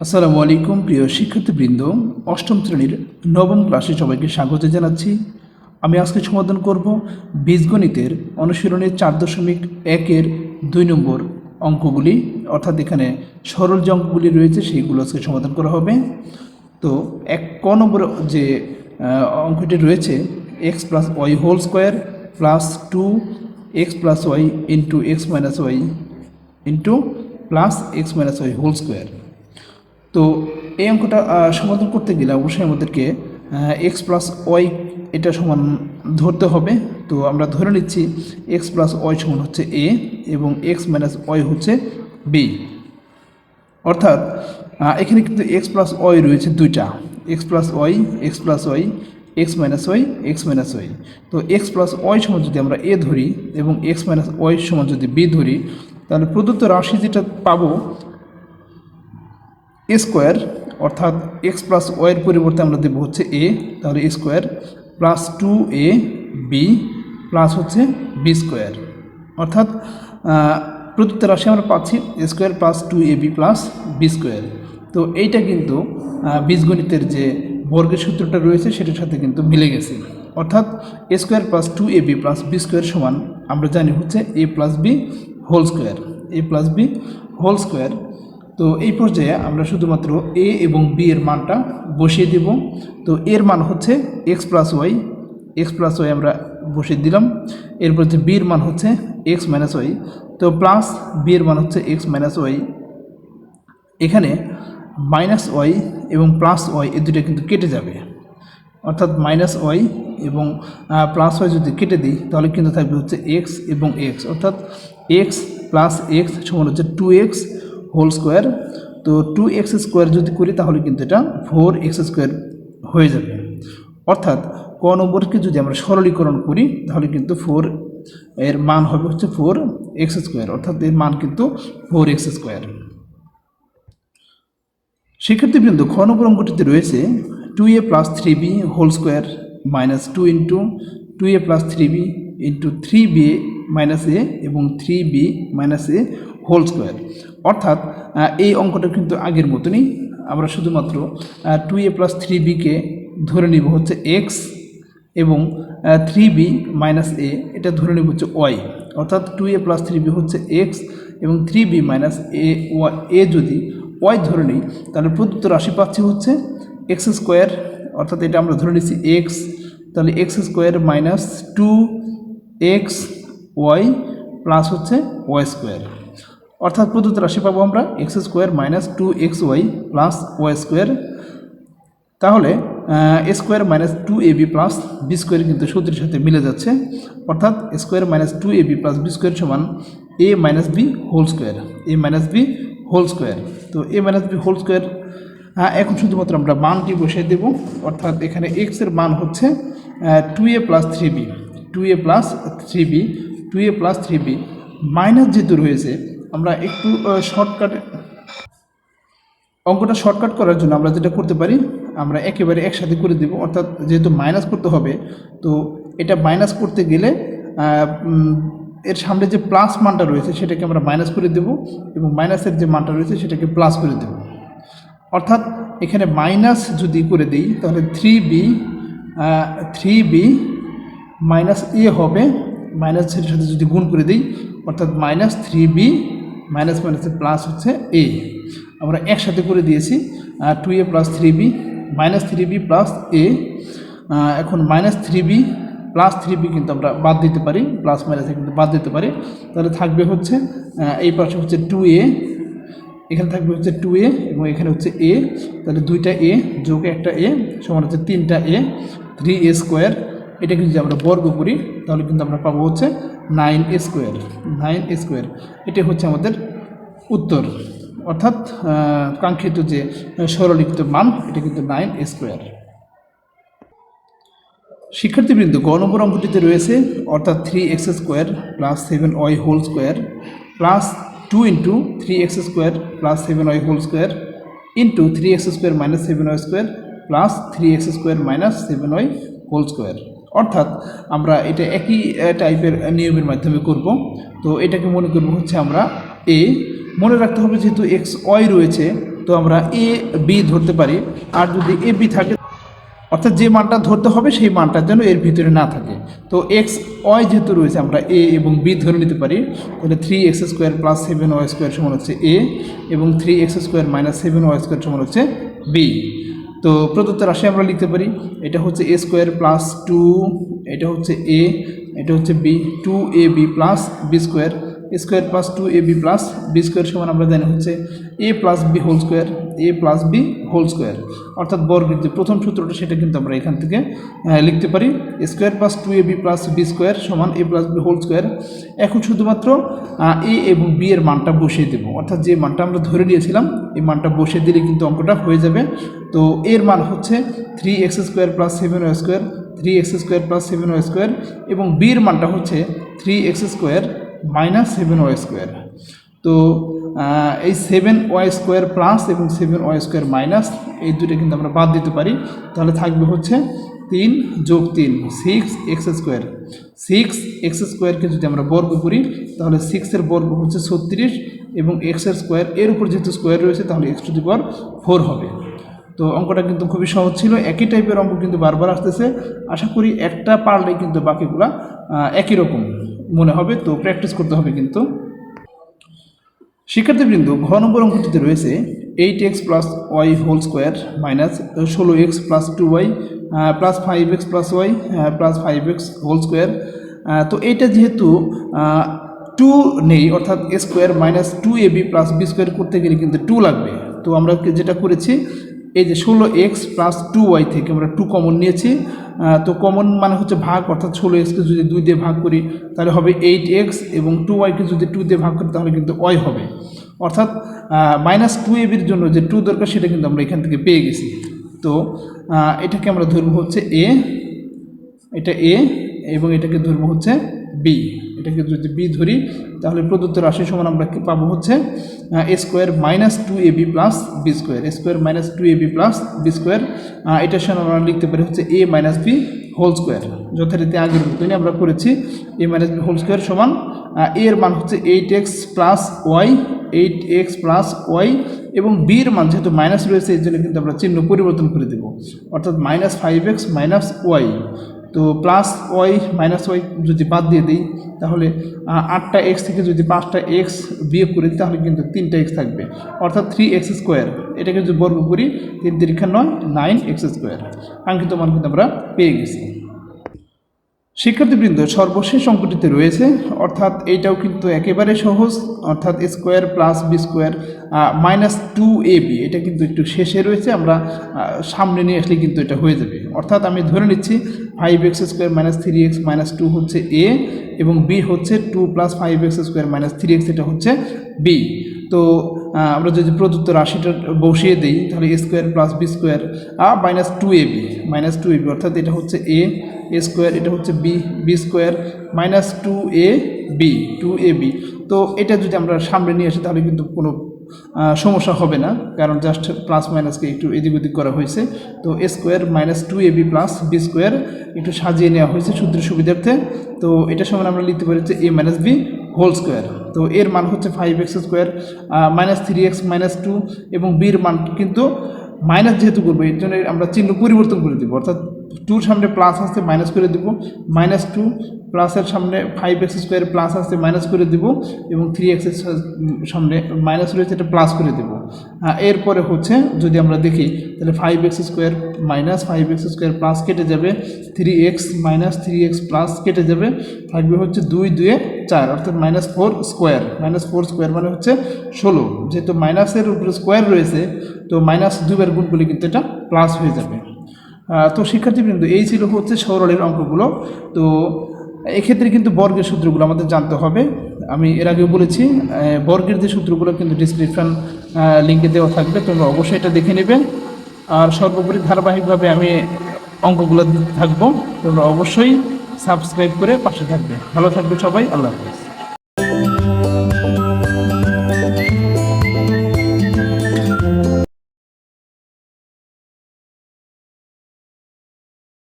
আসসালামু আলাইকুম প্রিয় শিক্ষার্থীবৃন্দ, অষ্টম শ্রেণীর নবম ক্লাসে সবাইকে স্বাগত জানাচ্ছি। আমি আজকে সমাধান করব বীজগণিতের অনুশীলনের 4.1-এর 2 নম্বর অঙ্কগুলি, অর্থাৎ এখানে সরল যে অঙ্কগুলি রয়েছে সেইগুলো আজকে সমাধান করা হবে। তো ক নম্বর যে অঙ্কটি রয়েছে x plus y whole square plus 2x plus y into x minus y into plus x minus y whole square. তো এই অঙ্কটা সমাধান করতে গেলে অবশ্যই আমাদেরকে এক্স প্লাস ওয়াই এটা সমান ধরতে হবে। তো আমরা ধরে নিচ্ছি এক্স প্লাস ওয়াই সমান হচ্ছে এ এবং এক্স মাইনাস ওয়াই হচ্ছে বি। অর্থাৎ এখানে কিন্তু এক্স প্লাস ওয়াই রয়েছে দুইটা, x plus y, x plus y, x minus y, x minus y. তো এক্স প্লাস ওয়াই সমান যদি আমরা এ ধরি এবং এক্স মাইনাস ওয়াই সমান যদি বি ধরি, তাহলে প্রদত্ত রাশি যেটা পাবো এ স্কোয়ার, অর্থাৎ এক্স প্লাস ওয়াইয়ের পরিবর্তে আমরা দেবো হচ্ছে এ, তাহলে a square plus 2a b plus হচ্ছে বি স্কোয়ার। অর্থাৎ প্রদত্ত রাশি আমরা পাচ্ছি a square plus 2ab plus b square. তো এইটা কিন্তু বীজগণিতের যে বর্গের সূত্রটা রয়েছে সেটার সাথে কিন্তু মিলে গেছে। অর্থাৎ a square plus 2ab plus b square সমান আমরা জানি হচ্ছে a plus b whole square, a plus b whole square. তো এই পর্যায়ে আমরা শুধুমাত্র এ এবং বি এর মানটা বসিয়ে দেব। তো এর মান হচ্ছে x plus y, x plus y আমরা বসিয়ে দিলাম। এরপর হচ্ছে বির মান হচ্ছে এক্স মাইনাস ওয়াই, তো প্লাস বি এর মান হচ্ছে এক্স মাইনাস ওয়াই। এখানে মাইনাস ওয়াই এবং প্লাস ওয়াই এই দুটো কিন্তু কেটে যাবে, অর্থাৎ মাইনাস ওয়াই এবং প্লাস ওয়াই যদি কেটে দিই তাহলে কিন্তু থাকবে হচ্ছে এক্স এবং এক্স, অর্থাৎ এক্স প্লাস এক্স সমান হচ্ছে 2x হোল স্কোয়ার। তো 2x স্কোয়ার যদি করি তাহলে কিন্তু এটা 4x স্কোয়ার হয়ে যাবে। অর্থাৎ ক নম্বরকে যদি আমরা সরলীকরণ করি তাহলে কিন্তু 4 এর মান হবে হচ্ছে 4x স্কোয়ার, অর্থাৎ এর মান কিন্তু 4x স্কোয়ার। শিক্ষার্থীবৃন্দ, খ নম্বর অঙ্কটিতে রয়েছে 2a plus 3b whole square minus 2 into 2a plus 3b into 3b minus a এবং 3b মাইনাস এ হোল স্কোয়ার। অর্থাৎ এই অঙ্কটা কিন্তু আগের মতনই, আমরা শুধুমাত্র 2a প্লাস 3bকে ধরে নিব হচ্ছে এক্স এবং 3b মাইনাস এ এটা ধরে নিব হচ্ছে ওয়াই। অর্থাৎ 2a প্লাস 3b হচ্ছে এক্স এবং 3b মাইনাস এ যদি ওয়াই ধরে নিই তাহলে প্রদত্ত রাশি পাচ্ছি হচ্ছে এক্স স্কোয়ার, অর্থাৎ এটা আমরা ধরে নিচ্ছি এক্স, তাহলে x square minus 2x y plus হচ্ছে ওয়াই স্কোয়ার। অর্থাৎ প্রদত্ত রাশি পাবো আমরা x square minus 2xy plus y square. তাহলে a square minus 2ab plus b square কিন্তু সূত্রের সাথে মিলে যাচ্ছে, অর্থাৎ square minus 2ab plus b square সমান a minus b whole square, a minus b whole square. তো a minus b whole square এখন শুধুমাত্র আমরা মানটি বসিয়ে দেব। অর্থাৎ এখানে এক্স এর মান হচ্ছে 2a plus 3b, 2a plus 3b, 2a plus 3b minus যেহেতু রয়েছে আমরা একটু অঙ্কটা শর্টকাট করার জন্য আমরা যেটা করতে পারি আমরা একেবারে একসাথে করে দেব। অর্থাৎ যেহেতু মাইনাস করতে হবে তো এটা মাইনাস করতে গেলে এর সামনে যে প্লাস মানটা রয়েছে সেটাকে আমরা মাইনাস করে দেব এবং মাইনাসের যে মানটা রয়েছে সেটাকে প্লাস করে দেব। অর্থাৎ এখানে মাইনাস যদি করে দিই তাহলে 3b মাইনাস এ হবে, মাইনাসের সাথে যদি গুণ করে দিই অর্থাৎ মাইনাস 3b মাইনাস মাইনাসে প্লাস হচ্ছে এ, আমরা একসাথে করে দিয়েছি 2a plus 3b minus 3b plus এ। এখন মাইনাস 3b প্লাস 3b কিন্তু আমরা বাদ দিতে পারি, প্লাস মাইনাসে কিন্তু বাদ দিতে পারি, তাহলে থাকবে হচ্ছে এই পাশে হচ্ছে 2a, এখানে থাকবে হচ্ছে 2a এবং এখানে হচ্ছে a, তাহলে দুইটা a যোগ একটা a সমান হচ্ছে 3টা a, 3a স্কোয়ার। এটা কিন্তু যদি আমরা বর্গ করি তাহলে কিন্তু আমরা পাবো হচ্ছে 9a স্কোয়ার, 9a স্কোয়ার। এটাই হচ্ছে আমাদের উত্তর, অর্থাৎ কাঙ্ক্ষিত যে সরলীকৃত মান এটা কিন্তু 9a স্কোয়ার। শিক্ষার্থীবৃন্দ, গ নম্বর অঙ্কটিতে রয়েছে অর্থাৎ 3x square plus 7y whole square plus 2 into 3x square plus 7y whole square into 3x square minus 7y square plus 3x square minus 7y whole square. অর্থাৎ আমরা এটা একই টাইপের নিয়মের মাধ্যমে করব। তো এটাকে মনে করব হচ্ছে আমরা এ, মনে রাখতে হবে যেহেতু এক্স ওয়াই রয়েছে তো আমরা এ বি ধরতে পারি, আর যদি এ বি থাকে অর্থাৎ যে মানটা ধরতে হবে সেই মানটা যেন এর ভিতরে না থাকে। তো এক্স ওয়াই যেহেতু রয়েছে আমরা এ এবং বি ধরে নিতে পারি, তাহলে 3x² প্লাস 7y² সমান হচ্ছে এ এবং 3x² মাইনাস 7y² সমান হচ্ছে বি। তো প্রদত্ত রাশি আমরা লিখতে পারি, এটা হচ্ছে a² প্লাস 2, এটা হচ্ছে এ, এটা হচ্ছে b, 2ab plus b² square plus 2ab plus b² সমান আমরা জানি হচ্ছে a plus b whole square, a plus b whole square. অর্থাৎ বর্গের যে প্রথম সূত্রটা সেটা কিন্তু আমরা এখান থেকে লিখতে পারি, square plus 2ab plus b² সমান a plus b whole square. এখন শুধুমাত্র এ এবং বি এর মানটা বসিয়ে দেবো, অর্থাৎ যে মানটা আমরা ধরে নিয়েছিলাম এই মানটা বসিয়ে দিলে কিন্তু অঙ্কটা হয়ে যাবে। তো এর মান হচ্ছে 3x² plus 7y², 3x² plus 7y² এবং বির মানটা হচ্ছে 3x² মাইনাস 7y²। তো এই 7y² প্লাস এবং 7y² মাইনাস এই দুটো কিন্তু আমরা বাদ দিতে পারি, তাহলে থাকবে হচ্ছে 3 যোগ 3 6x²। 6x² যদি আমরা বর্গ করি তাহলে 6-এর বর্গ হচ্ছে 36 এবং x-এর স্কোয়ার, এর উপর যেহেতু স্কোয়ার রয়েছে তাহলে x⁴ হবে। তো অঙ্কটা কিন্তু খুবই সহজ ছিল, একই টাইপের অঙ্ক কিন্তু বারবার আসতেছে। আশা করি একটা পারলেই কিন্তু বাকিগুলা একই রকম মনে হবে, তো প্র্যাকটিস করতে হবে কিন্তু। শিক্ষার্থীবৃন্দ, ঘ নম্বর অঙ্কটিতে রয়েছে 8x plus y whole square minus 16x plus 2y plus 5x plus y plus 5x whole square. তো এইটা যেহেতু 2 নেই, অর্থাৎ a² minus 2ab plus b² করতে গেলে কিন্তু 2 লাগবে। তো আমরা যেটা করেছি, এই যে 16x প্লাস 2y থেকে আমরা 2 কমন নিয়েছি। তো কমন মানে হচ্ছে ভাগ, অর্থাৎ 16xকে যদি 2 দিয়ে ভাগ করি তাহলে হবে 8x এবং 2yকে যদি 2 দিয়ে ভাগ করি তাহলে কিন্তু y হবে। অর্থাৎ মাইনাস 2ab-র জন্য যে 2 দরকার সেটা কিন্তু আমরা এখান থেকে পেয়ে গেছি। তো এটাকে আমরা ধরবো হচ্ছে এ, এটা এ এবং এটাকে ধরবো হচ্ছে বি। এটাকে যদি বি ধরি তাহলে প্রদত্ত রাশি সমান আমরা কি পাবো হচ্ছে a² minus 2ab plus b², a² minus 2ab plus b²। এটার সঙ্গে আমরা লিখতে পারি হচ্ছে a minus b whole square, যথারীতি আগের মতনই আমরা করেছি। a minus b whole square সমান এর মান হচ্ছে 8x plus Y, 8x plus Y এবং বির মান যেহেতু মাইনাস রয়েছে এই জন্য কিন্তু আমরা চিহ্ন পরিবর্তন করে দেবো, অর্থাৎ মাইনাস 5x মাইনাস ওয়াই। তো প্লাস ওয়াই মাইনাস ওয়াই যদি বাদ দিয়ে দিই তাহলে 8টা এক্স থেকে যদি 5টা এক্স বিয়োগ করি তাহলে কিন্তু 3টা এক্স থাকবে, অর্থাৎ 3x²। এটাকে যদি বর্গ করি 3 × 9 9x²। কাঙ্ক্ষিত মান কিন্তু আমরা পেয়ে গেছি। শিক্ষার্থীবৃন্দ, সর্বশেষ অঙ্কটিতে রয়েছে, অর্থাৎ এইটাও কিন্তু একেবারে সহজ, অর্থাৎ a² plus b² minus 2ab। এটা কিন্তু একটু শেষে রয়েছে, আমরা সামনে নিয়ে আসলে কিন্তু এটা হয়ে যাবে। অর্থাৎ আমি ধরে নিচ্ছি 5x² মাইনাস 3x মাইনাস 2 হচ্ছে a এবং b হচ্ছে 2 প্লাস 5x² মাইনাস 3x, এটা হচ্ছে b। তো আমরা যদি প্রদত্ত রাশিটা বসিয়ে দিই তাহলে a² plus b² minus 2ab অর্থাৎ এটা হচ্ছে a স্কোয়ার, এটা হচ্ছে b² মাইনাস 2ab। তো এটা যদি আমরা সামনে নিয়ে আসি তাহলে কিন্তু কোনো সমস্যা হবে না, কারণ জাস্ট প্লাস মাইনাসকে একটু এদিক ওদিক করা হয়েছে। তো a² minus 2ab plus b² একটু সাজিয়ে নেওয়া হয়েছে সূত্রের সুবিধার্থে। তো এটা সমান আমরা লিখতে পারি হচ্ছে a minus b whole square. তো এর মান হচ্ছে 5x² মাইনাস 3x মাইনাস 2 এবং বির মান কিন্তু মাইনাস যেহেতু করবো এর জন্য আমরা চিহ্ন পরিবর্তন করে দেবো, অর্থাৎ 2-র সামনে প্লাস আসতে মাইনাস করে দেবো, মাইনাস 2 প্লাসের সামনে 5x² প্লাস আসতে মাইনাস করে দেবো এবং 3x এর সামনে মাইনাস রয়েছে এটা প্লাস করে দেবো। এরপরে হচ্ছে যদি আমরা দেখি তাহলে 5x² মাইনাস 5x² প্লাস কেটে যাবে, 3x মাইনাস 3x প্লাস কেটে যাবে, থাকবে হচ্ছে 2 2 4 অর্থাৎ -4² মানে হচ্ছে 16। যেহেতু মাইনাসের উপরে স্কোয়ার রয়েছে তো মাইনাস 2 বার গুণ করলে কিন্তু এটা প্লাস হয়ে যাবে। তো শিক্ষার্থীবৃন্দ, এই ছিল হচ্ছে সরলের অঙ্কগুলো। তো এক্ষেত্রে কিন্তু বর্গের সূত্রগুলো আমাদের জানতে হবে। আমি এর আগেও বলেছি বর্গের যে সূত্রগুলো কিন্তু ডিসক্রিপশন লিঙ্কে দেওয়া থাকবে, তোমরা অবশ্যই এটা দেখে নেবে। আর সর্বোপরি ধারাবাহিকভাবে আমি অঙ্কগুলো দিতে থাকবো, তোমরা অবশ্যই সাবস্ক্রাইব করে পাশে থাকবে। ভালো থাকবে সবাই, আল্লাহ হাফেজ।